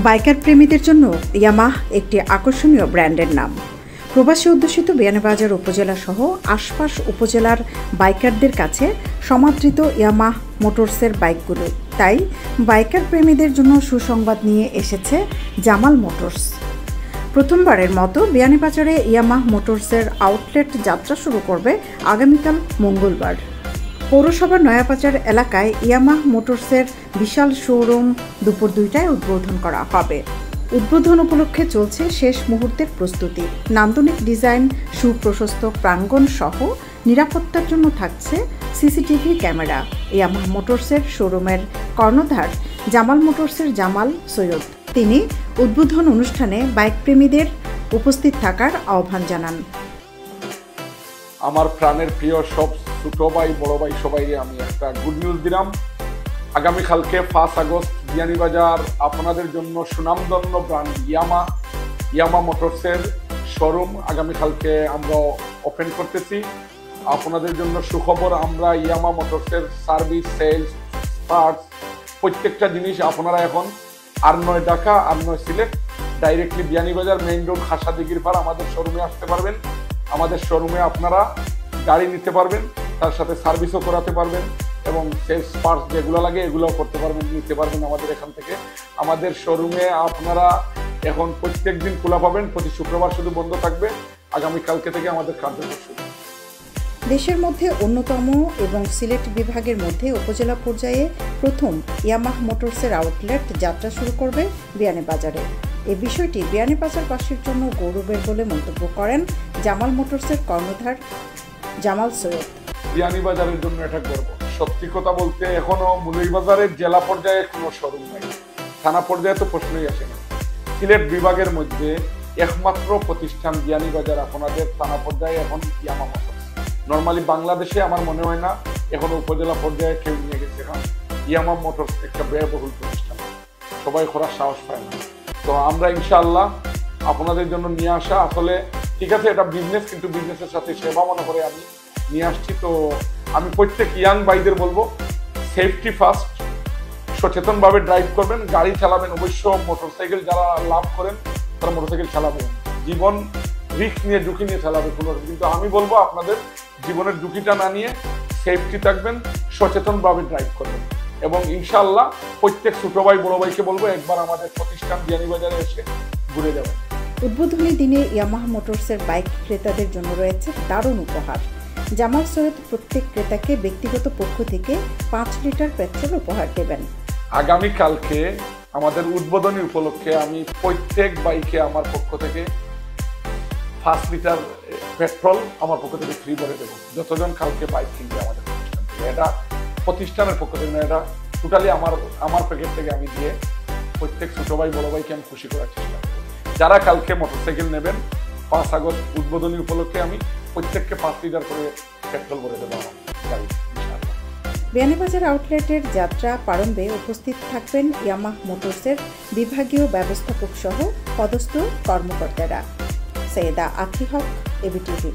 Biker প্রেমীদের জন্য ইয়ামাহ একটি আকর্ষণীয় ব্র্যান্ডের নাম। প্রবাসী অধ্যুষিত বিয়ানীবাজার উপজেলা সহ আশপাশ উপজেলার বাইকারদের কাছে সমাদৃত ইয়ামাহ মোটরসের বাইকগুলো। তাই বাইকার প্রেমীদের জন্য সুসংবাদ নিয়ে এসেছে জামাল মোটরস। প্রথমবারের মতো বিয়ানীবাজারে ইয়ামাহ মোটরসের আউটলেট যাত্রা শুরু করবে আগামীকাল মঙ্গলবার। পৌরসভার নয়াবাজার এলাকায় ইয়ামাহ মোটরসের বিশাল শোরুম দুপুর 2টায় উদ্বোধন করা হবে। উদ্বোধন উপলক্ষে চলছে শেষ মুহূর্তের প্রস্তুতি। নান্দনিক ডিজাইন, সুপ্রশস্ত প্রাঙ্গণ সহ নিরাপত্তার জন্য থাকছে সিসিটিভি ক্যামেরা। ইয়ামাহ মোটরসের শোরুমের কর্ণধার জামাল মোটরসের জামাল সৈয়দ তিনি উদ্বোধন অনুষ্ঠানে বাইক প্রেমীদের উপস্থিত থাকার আহ্বান জানান। আমার প্রাণের প্রিয় সব ছোট ভাই বড় ভাই সবাই আমি একটা গুড নিউজ দিলাম। আগামীকালকে 5 আগস্ট বিয়ানীবাজার আপনাদের জন্য সুনামধন্য ব্র্যান্ড ইয়ামা মোটরসের শোরুম আগামীকালকে আমরা ওপেন করতেছি। আপনাদের জন্য সুখবর, আমরা ইয়ামা মোটরসের সার্ভিস, সেলস, পার্টস প্রত্যেকটা জিনিস আপনারা এখন আর9 ঢাকা, আর9 Sylhet directly Beanibazar main road খাসাদিঘির পার আমাদের শোরুমে আসতে পারবেন। আমাদের শোরুমে আপনারা গাড়ি নিতে পারবেন, তার সাথে সার্ভিসও করাতে পারবেন এবং সেলস পার্টস যেগুলো লাগে এগুলোও করতে পারবেন, নিতে পারবেন আমাদের এখান থেকে। আমাদের শোরুমে আপনারা এখন প্রত্যেক দিন খোলা পাবেন, প্রতি শুক্রবার শুধু বন্ধ থাকবে। আগামীকালকে থেকে আমাদের কার্যক্রম শুরু। দেশের মধ্যে অন্যতম এবং সিলেট বিভাগের মধ্যে উপজেলা পর্যায়ে প্রথম ইয়ামাহ মোটরসের আউটলেট যাত্রা শুরু করবে বিয়ানীবাজারে। এই বিষয়টি বিয়ানীবাজারবাসীর জন্য গৌরবের বলে মন্তব্য করেন জামাল মোটরসের কর্ণধার জামাল সৈয়দ। বিয়ানীবাজারের জন্য এটা গর্ব। সত্যি কথা বলতে এখনো মৌলভীবাজারের জেলা পর্যায়ে কোনো শোরুম নাই, থানা পর্যায়ে তো প্রশ্নই আসে না। সিলেট বিভাগের মধ্যে একমাত্র প্রতিষ্ঠান বিয়ানীবাজার আপনাদের থানা পর্যায়ে এখন ইয়ামা মোটরস। নর্মালি বাংলাদেশে আমার মনে হয় না এখন উপজেলা পর্যায়ে কেউ নিয়ে গেছে। এখন ইয়ামা মোটরস একটা ব্যয়বহুল প্রতিষ্ঠান, সবাই করার সাহস পায় না। তো আমরা ইনশাআল্লাহ আপনাদের জন্য নিয়ে আসা, আসলে ঠিক আছে এটা বিজনেস, কিন্তু বিজনেসের সাথে সেবা মনে করে আমি নিয়ে আসছি। তো আমি প্রত্যেক ইয়াং ভাইদের বলবো সেফটি ফার্স্ট, সচেতনভাবে ড্রাইভ করবেন, গাড়ি চালাবেন। অবশ্য মোটরসাইকেল যারা লাভ করেন তারা মোটরসাইকেল চালাবেন, জীবন রিস্ক নিয়ে ঝুঁকি নিয়ে চালাবে কোনো, কিন্তু আমি বলবো আপনাদের জীবনের ঝুঁকিটা না নিয়ে সেফটি থাকবেন, সচেতনভাবে ড্রাইভ করবেন এবং ইনশাআল্লাহ প্রত্যেক ছোট ভাই বড় ভাইকে বলবো একবার আমাদের প্রতিষ্ঠান বিয়ানীবাজারে এসে ঘুরে যাবেন। উদ্বোধনী দিনে ইয়ামাহ মোটরসের বাইক ক্রেতাদের জন্য রয়েছে দারুণ উপহার। জামাল সৈয়দ প্রত্যেক ক্রেতাকে ব্যক্তিগত পক্ষ থেকে 5 লিটার পেট্রোল উপহার দেবেন। আগামীকালকে আমাদের উদ্বোধনী উপলক্ষে আমি প্রত্যেক বাইকে আমার পক্ষ থেকে 5 লিটার পেট্রোল আমার পক্ষ থেকে ফ্রি করে দেবো, যতজন কালকে বাইক কিনবে আমাদের প্রতিষ্ঠান থেকে। এটা প্রতিষ্ঠানের পক্ষ থেকে না, এটা টোটালি আমার প্যাকেট থেকে আমি দিয়ে প্রত্যেক ছোট ভাই বড় ভাইকে আমি খুশি করার চেষ্টা করবো। যারা কালকে মোটরসাইকেল নেবেন 5 আগস্ট উদ্বোধনী উপলক্ষে আমি প্রত্যেককে 5 লিটার করে পেট্রোল করে দেবো আমার গাড়ি। বিয়ানীবাজার আউটলেটের যাত্রা প্রারম্ভে উপস্থিত থাকবেন ইয়ামাহ মোটরসের বিভাগীয় ব্যবস্থাপক সহ পদস্থ কর্মকর্তারা। সৈয়দা আখি হক, এবিটিভি।